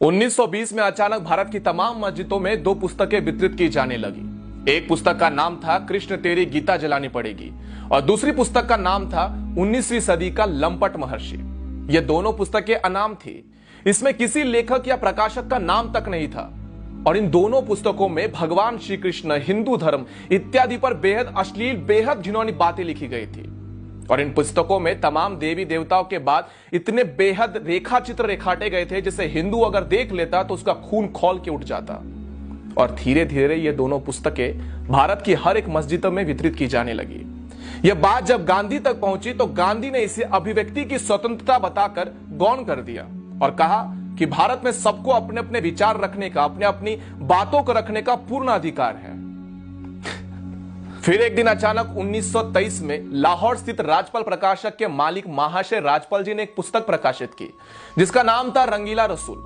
1920 में अचानक भारत की तमाम मस्जिदों में दो पुस्तकें वितरित की जाने लगी। एक पुस्तक का नाम था कृष्ण तेरी गीता जलानी पड़ेगी और दूसरी पुस्तक का नाम था 19वीं सदी का लंपट महर्षि। ये दोनों पुस्तकें अनाम थी। इसमें किसी लेखक या प्रकाशक का नाम तक नहीं था और इन दोनों पुस्तकों में भगवान श्री कृष्ण, हिंदू धर्म इत्यादि पर बेहद अश्लील, बेहद घिनौनी बातें लिखी गई थी। और इन पुस्तकों में तमाम देवी देवताओं के बाद इतने बेहद रेखा चित्र रेखाटे गए थे जिसे हिंदू अगर देख लेता तो उसका खून खौल के उठ जाता। और धीरे धीरे ये दोनों पुस्तकें भारत की हर एक मस्जिद में वितरित की जाने लगी। यह बात जब गांधी तक पहुंची तो गांधी ने इसे अभिव्यक्ति की स्वतंत्रता बताकर गौण कर दिया और कहा कि भारत में सबको अपने अपने विचार रखने का, अपने अपनी बातों को रखने का पूर्ण अधिकार है। फिर एक दिन अचानक 1923 में लाहौर स्थित राजपाल प्रकाशक के मालिक महाशय राजपाल जी ने एक पुस्तक प्रकाशित की जिसका नाम था रंगीला रसूल।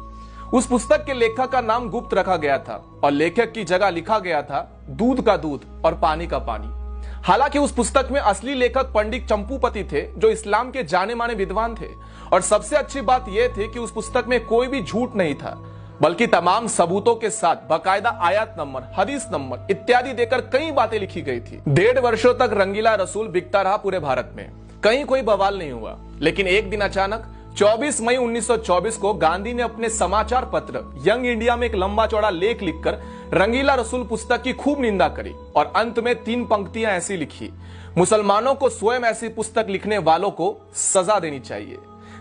उस पुस्तक के लेखक का नाम गुप्त रखा गया था और लेखक की जगह लिखा गया था दूध का दूध और पानी का पानी। हालांकि उस पुस्तक में असली लेखक पंडित चंपूपति थे जो इस्लाम के जाने माने विद्वान थे। और सबसे अच्छी बात यह थी कि उस पुस्तक में कोई भी झूठ नहीं था बल्कि तमाम सबूतों के साथ बाकायदा आयत नंबर, हदीस नंबर इत्यादि देकर कई बातें लिखी गई थी। 1.5 वर्षों तक रंगीला रसूल बिकता रहा पूरे भारत में, कहीं कोई बवाल नहीं हुआ। लेकिन एक दिन अचानक 24 मई 1924 को गांधी ने अपने समाचार पत्र यंग इंडिया में एक लंबा चौड़ा लेख लिखकर रंगीला रसूल पुस्तक की खूब निंदा करी और अंत में 3 पंक्तियां ऐसी लिखी: मुसलमानों को स्वयं ऐसी पुस्तक लिखने वालों को सजा देनी चाहिए।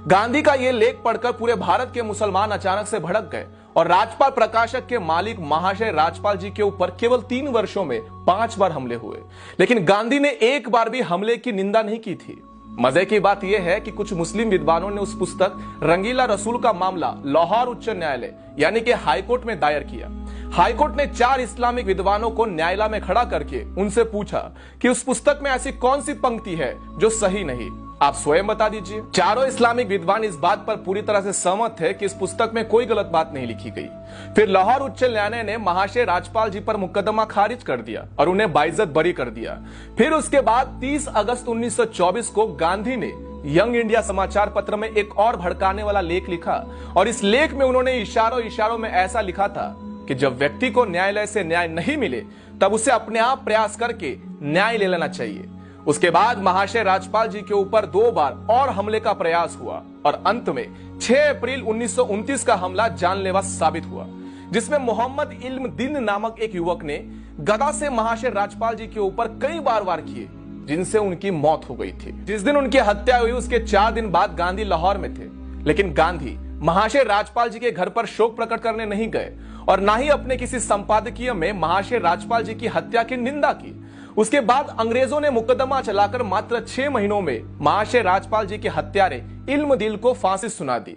गांधी का यह लेख पढ़कर पूरे भारत के मुसलमान अचानक से भड़क गए और राजपाल प्रकाशक के मालिक महाशय राजपाल जी के ऊपर केवल 3 वर्षों में 5 बार हमले हुए। लेकिन गांधी ने एक बार भी हमले की निंदा नहीं की थी। मजे की बात यह है कि कुछ मुस्लिम विद्वानों ने उस पुस्तक रंगीला रसूल का मामला लाहौर उच्च न्यायालय यानी कि हाईकोर्ट में दायर किया। हाईकोर्ट ने 4 इस्लामिक विद्वानों को न्यायालय में खड़ा करके उनसे पूछा कि उस पुस्तक में ऐसी कौन सी पंक्ति है जो सही नहीं, आप स्वयं बता दीजिए। चारों इस्लामिक विद्वान इस बात पर पूरी तरह से सहमत थे कि इस पुस्तक में कोई गलत बात नहीं लिखी गई। फिर लाहौर उच्च न्यायालय ने महाशय राजपाल जी पर मुकदमा खारिज कर दिया और उन्हें बाइज्जत बरी कर दिया। फिर उसके बाद 30 अगस्त 1924 को गांधी ने यंग इंडिया समाचार पत्र में एक और भड़काने वाला लेख लिखा और इस लेख में उन्होंने इशारों में ऐसा लिखा था कि जब व्यक्ति को न्यायालय से न्याय नहीं मिले तब उसे अपने आप प्रयास करके न्याय ले लेना चाहिए। उसके बाद महाशय राजपाल जी के ऊपर 2 बार और हमले का प्रयास हुआ और अंत में 6 अप्रैल 1929 का हमला जानलेवा साबित हुआ जिसमें मोहम्मद इल्म दीन नामक एक युवक ने गदा से महाशय राजपाल जी के ऊपर कई बार वार किए जिनसे उनकी मौत हो गई थी। जिस दिन उनकी हत्या हुई उसके 4 दिन बाद गांधी लाहौर में थे। लेकिन गांधी महाशय राजपाल जी के घर पर शोक प्रकट करने नहीं गए और ना ही अपने किसी संपादकीय में महाशय राजपाल जी की हत्या की निंदा की। उसके बाद अंग्रेजों ने मुकदमा चलाकर मात्र 6 महीनों में महाशय राजपाल जी के हत्यारे इल्म दिल को फांसी सुना दी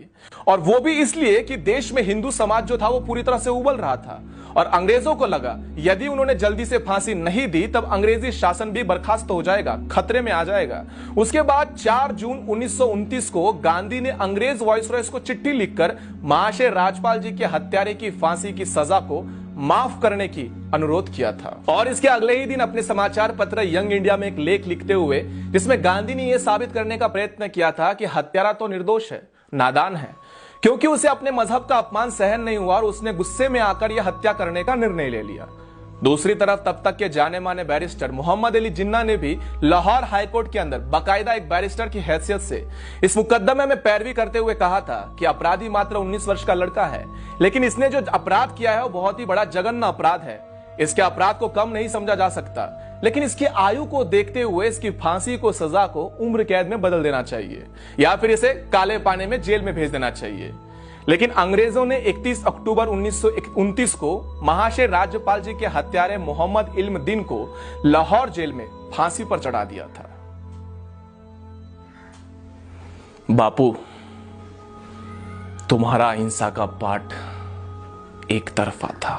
और वो भी इसलिए कि देश में हिंदू समाज जो था वो पूरी तरह से उबल रहा था और अंग्रेजों को लगा यदि उन्होंने जल्दी से फांसी नहीं दी तब अंग्रेजी शासन भी बर्खास्त हो जाएगा, खतरे में आ जाएगा। उसके बाद 4 जून 1929 को गांधी ने अंग्रेज वाइसरॉय को चिट्ठी लिखकर महाशय राजपाल जी के हत्यारे की फांसी की सजा को माफ करने की अनुरोध किया था। और इसके अगले ही दिन अपने समाचार पत्र यंग इंडिया में एक लेख लिखते हुए जिसमें गांधी ने यह साबित करने का प्रयत्न किया था कि हत्यारा तो निर्दोष है, नादान है, क्योंकि उसे अपने मजहब का अपमान सहन नहीं हुआ और उसने गुस्से में आकर यह हत्या करने का निर्णय ले लिया। दूसरी तरफ तब तक के जाने माने बैरिस्टर मोहम्मद अली जिन्ना ने भी लाहौर हाईकोर्ट के अंदर बाकायदा एक बैरिस्टर की हैसियत से इस मुकदमे में पैरवी करते हुए कहा था कि अपराधी मात्र 19 वर्ष का लड़का है, लेकिन इसने जो अपराध किया है वो बहुत ही बड़ा जघन्य अपराध है। इसके अपराध को कम नहीं समझा जा सकता, लेकिन इसकी आयु को देखते हुए इसकी फांसी को सजा को उम्र कैद में बदल देना चाहिए या फिर इसे काले पानी में जेल में भेज देना चाहिए। लेकिन अंग्रेजों ने 31 अक्टूबर 1929 को महाशय राजपाल जी के हत्यारे मोहम्मद इल्म दीन को लाहौर जेल में फांसी पर चढ़ा दिया था। बापू, तुम्हारा अहिंसा का पाठ एक तरफा था।